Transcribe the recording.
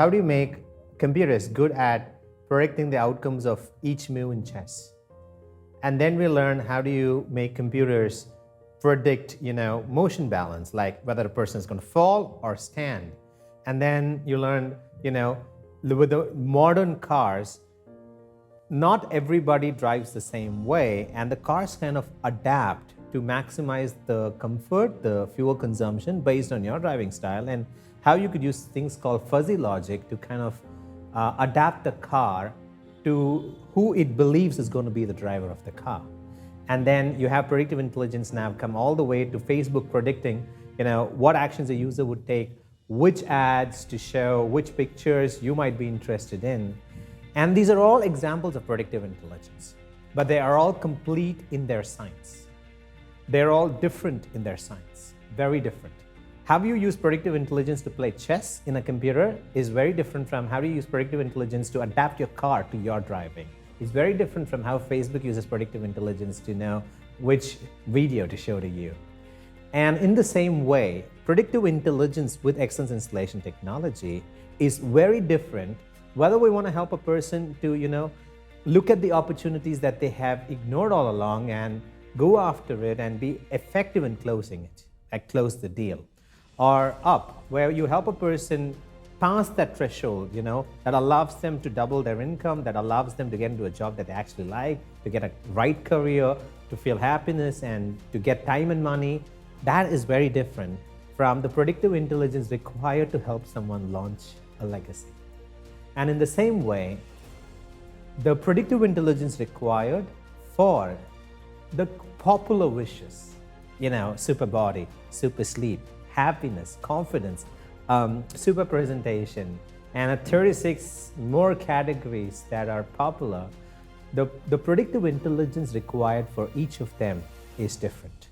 How do you make computers good at predicting the outcomes of each move in chess? And then we learn how do you make computers predict, motion balance, like whether a person is going to fall or stand. And then you learn, with the modern cars, not everybody drives the same way, and the cars kind of adapt to maximize the comfort, the fuel consumption based on your driving style, and how you could use things called fuzzy logic to kind of adapt the car to who it believes is going to be the driver of the car. And then you have predictive intelligence now come all the way to Facebook predicting, what actions a user would take, which ads to show, which pictures you might be interested in. And these are all examples of predictive intelligence, but they are all complete in their science. They're all different in their science, very different. How you use predictive intelligence to play chess in a computer is very different from how do you use predictive intelligence to adapt your car to your driving. It's very different from how Facebook uses predictive intelligence to know which video to show to you. And in the same way, predictive intelligence with excellence installation technology is very different whether we want to help a person to, look at the opportunities that they have ignored all along and go after it and be effective in closing it, like close the deal. Or up, where you help a person pass that threshold, that allows them to double their income, that allows them to get into a job that they actually like, to get a right career, to feel happiness and to get time and money. That is very different from the predictive intelligence required to help someone launch a legacy. And in the same way, the predictive intelligence required for the popular wishes, super body, super sleep, happiness, confidence, super presentation, and 36 more categories that are popular, the predictive intelligence required for each of them is different.